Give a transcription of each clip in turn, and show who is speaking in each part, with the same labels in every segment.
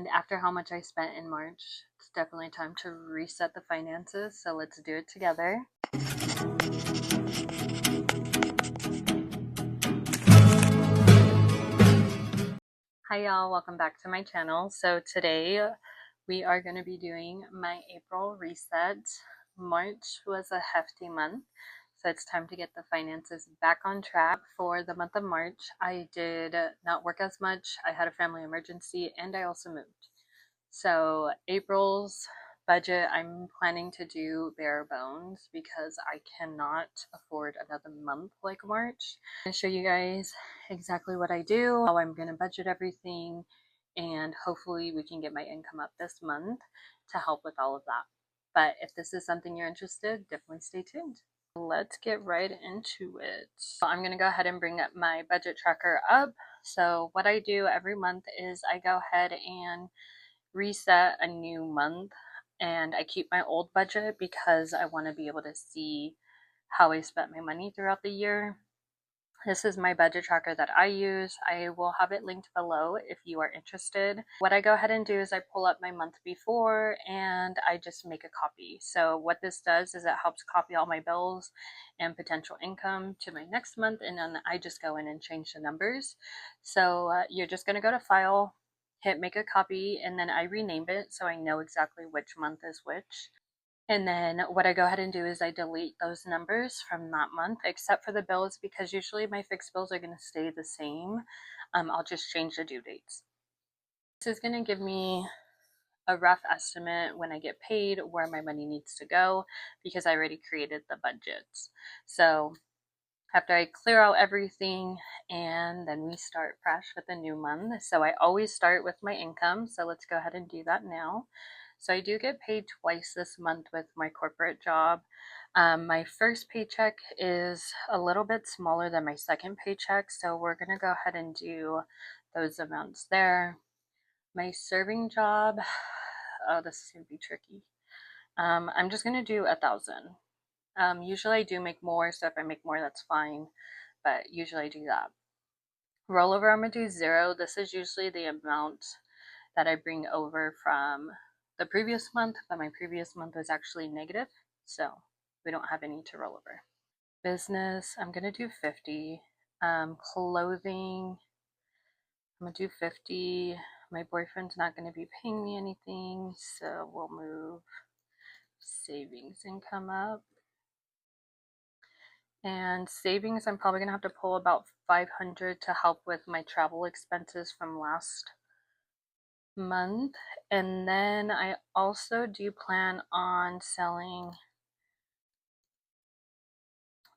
Speaker 1: And after how much I spent in March, it's definitely time to reset the finances. So let's do it together. Hi y'all, welcome back to my channel. So today we are going to be doing my April reset. March was a hefty month, so it's time to get the finances back on track. For the month of March, I did not work as much. I had a family emergency and I also moved. So April's budget, I'm planning to do bare bones because I cannot afford another month like March. I'm going to show you guys exactly what I do, how I'm going to budget everything, and hopefully we can get my income up this month to help with all of that. But if this is something you're interested, definitely stay tuned. Let's get right into it. So I'm going to go ahead and bring up my budget tracker up. So what I do every month is I go ahead and reset a new month, and I keep my old budget because I want to be able to see how I spent my money throughout the year. This is my budget tracker that I use. I will have it linked below if you are interested. What I go ahead and do is I pull up my month before and I just make a copy. So what this does is it helps copy all my bills and potential income to my next month, and then I just go in and change the numbers. So you're just going to go to File, hit Make a Copy, and then I rename it so I know exactly which month is which. And then what I go ahead and do is I delete those numbers from that month, except for the bills, because usually my fixed bills are going to stay the same. I'll just change the due dates. This is going to give me a rough estimate when I get paid where my money needs to go because I already created the budgets. So after I clear out everything, and then we start fresh with a new month. So I always start with my income. So let's go ahead and do that now. So I do get paid twice this month with my corporate job. My first paycheck is a little bit smaller than my second paycheck, so we're going to go ahead and do those amounts there. My serving job, oh, this is going to be tricky. I'm just going to do 1,000. Usually I do make more, so if I make more, that's fine, but usually I do that. Rollover, I'm going to do 0. This is usually the amount that I bring over from the previous month, but my previous month was actually negative, so we don't have any to roll over. Business, I'm going to do 50. Clothing, I'm going to do 50. My boyfriend's not going to be paying me anything, so we'll move savings income up. And savings, I'm probably going to have to pull about 500 to help with my travel expenses from last month. And then I also do plan on selling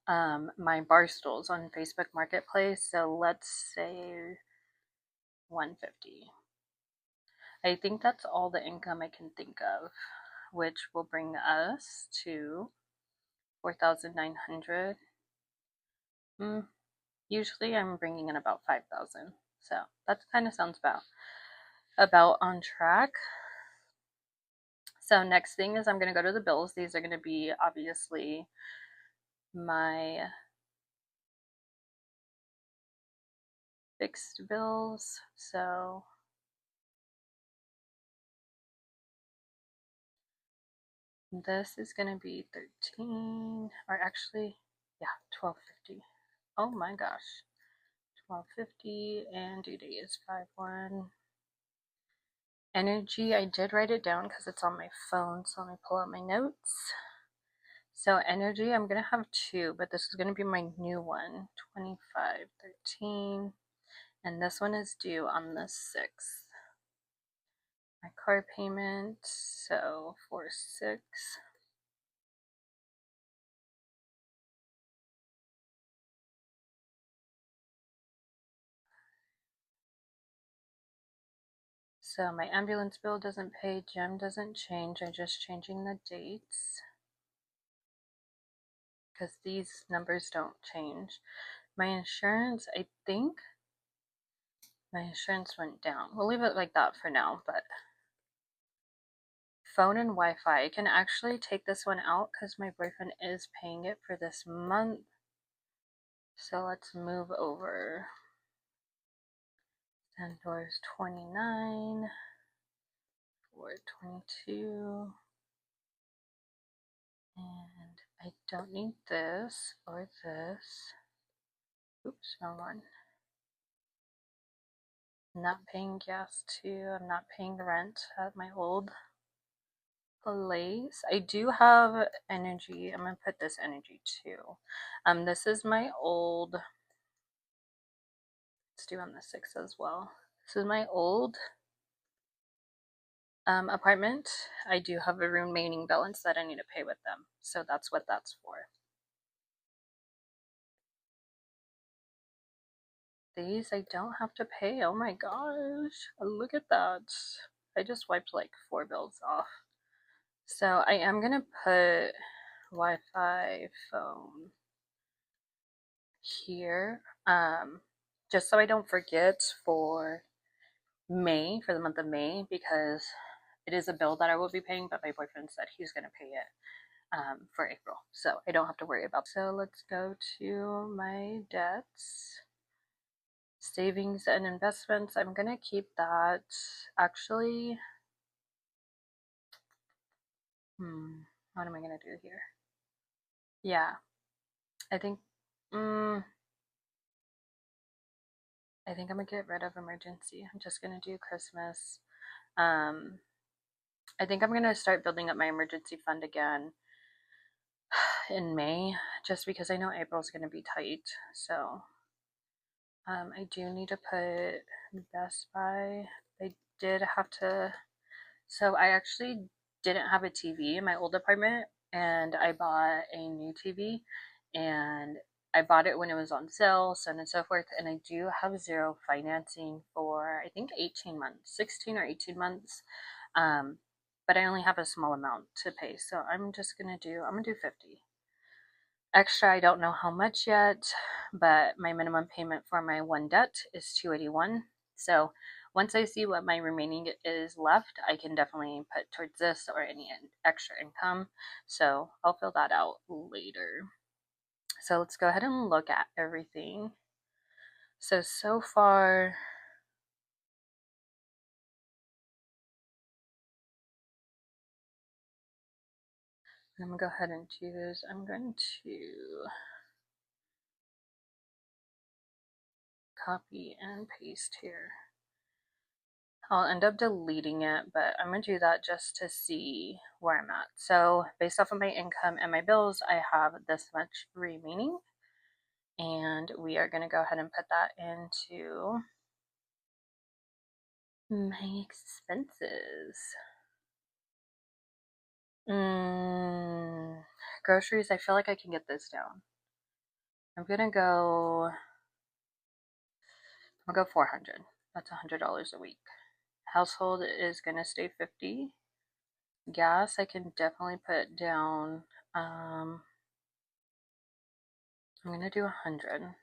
Speaker 1: my bar stools on Facebook Marketplace. So let's say 150. I think that's all the income I can think of, which will bring us to 4,900. Usually I'm bringing in about 5,000. So that kind of sounds about on track. So next thing is I'm going to go to the bills. These are going to be obviously my fixed bills. So this is going to be 13, or actually, yeah, 1250. Oh my gosh. 1250, and due date is 5/1. Energy, I did write it down because it's on my phone, so let me pull out my notes. So energy, I'm going to have 2, but this is going to be my new one, 2513, and this one is due on the 6th. My car payment, so 4/6. So my ambulance bill doesn't pay, gym doesn't change, I'm just changing the dates because these numbers don't change. My insurance, I think my insurance went down. We'll leave it like that for now, but phone and Wi-Fi, I can actually take this one out because my boyfriend is paying it for this month. So let's move over. $10.29. put 22. And I don't need this or this. Oops, wrong one. I'm not paying gas too. I'm not paying rent at my old place. I do have energy. I'm gonna put this energy too. This is my old. Let's do on the 6 as well. This is my old apartment. I do have a remaining balance that I need to pay with them, so that's what that's for. These I don't have to pay. Oh my gosh, look at that. I just wiped like 4 bills off. So I am gonna put Wi-Fi phone here, just so I don't forget for May, for the month of May, because it is a bill that I will be paying, but my boyfriend said he's gonna pay it for April, so I don't have to worry about. So let's go to my debts. Savings and investments, I'm gonna keep that. Actually, what am I gonna do here? Yeah, I think, I think I'm gonna get rid of emergency. I'm just gonna do Christmas. Um, I think I'm gonna start building up my emergency fund again in May, just because I know April's gonna be tight. So, I do need to put Best Buy. I did have to. So I actually didn't have a TV in my old apartment, and I bought a new TV, and I bought it when it was on sale, so on and so forth. And I do have zero financing for I think 18 months, 16 or 18 months. Um, but I only have a small amount to pay, so I'm gonna do 50 extra. I don't know how much yet, but my minimum payment for my one debt is 281. So once I see what my remaining is left, I can definitely put towards this or any extra income. So I'll fill that out later. So let's go ahead and look at everything. So far, I'm gonna go ahead and choose, I'm going to copy and paste here. I'll end up deleting it, but I'm going to do that just to see where I'm at. So based off of my income and my bills, I have this much remaining. And we are going to go ahead and put that into my expenses. Groceries, I feel like I can get this down. I'm going to go, I'll go 400. That's $100 a week. Household is going to stay 50. Gas, I can definitely put down, I'm gonna do 100.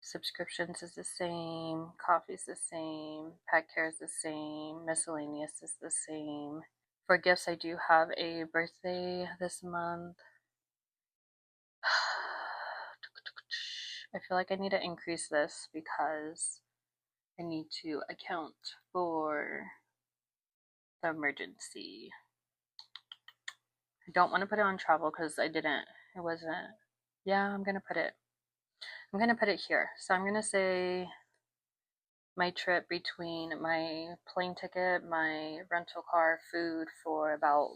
Speaker 1: Subscriptions is the same, coffee's the same, pet care is the same, miscellaneous is the same. For gifts, I do have a birthday this month. I feel like I need to increase this because I need to account for the emergency. I don't want to put it on travel because it wasn't, yeah, I'm gonna put it here. So I'm gonna say my trip between my plane ticket, my rental car, food for about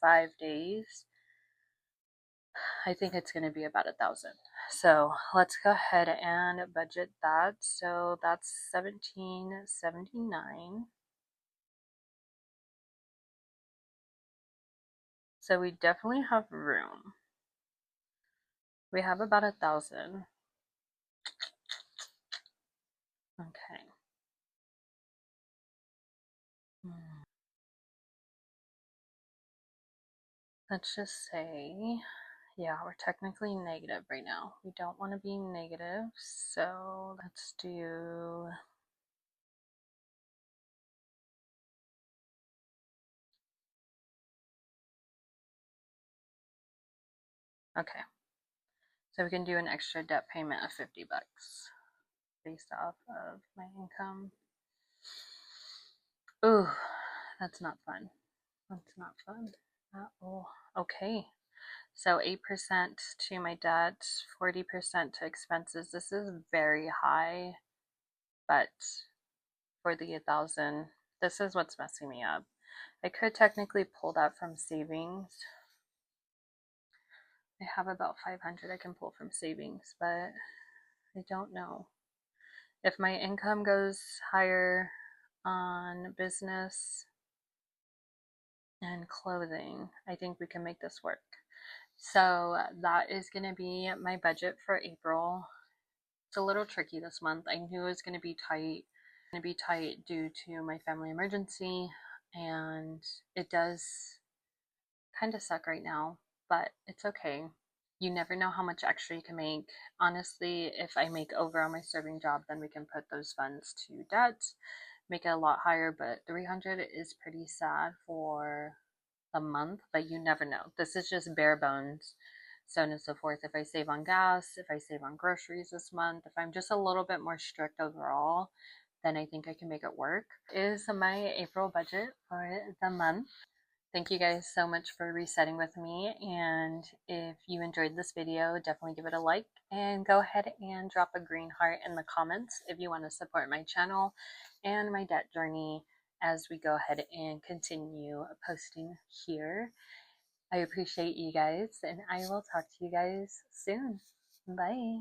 Speaker 1: 5 days. I think it's going to be about 1,000. So let's go ahead and budget that. So that's 1779. So we definitely have room. We have about 1,000. Okay. Let's just say, yeah, we're technically negative right now. We don't want to be negative, so let's do, okay. So we can do an extra debt payment of 50 bucks based off of my income. Ooh, That's not fun. That's not fun at all. Okay. So 8% to my debt, 40% to expenses. This is very high, but for the 1,000, this is what's messing me up. I could technically pull that from savings. I have about 500 I can pull from savings, but I don't know. If my income goes higher on business and clothing, I think we can make this work. So that is going to be my budget for April. It's a little tricky this month. I knew it was going to be tight. Going to be tight due to my family emergency, and it does kind of suck right now, but it's okay. You never know how much extra you can make. Honestly, if I make over on my serving job, then we can put those funds to debt, make it a lot higher, but 300 is pretty sad for a month, but you never know. This is just bare bones, so on and so forth. If I save on gas, if I save on groceries this month, if I'm just a little bit more strict overall, then I think I can make it work. Is my April budget for the month. Thank you guys so much for resetting with me, and if you enjoyed this video, definitely give it a like, and go ahead and drop a green heart in the comments if you want to support my channel and my debt journey as we go ahead and continue posting here. I appreciate you guys, and I will talk to you guys soon. Bye.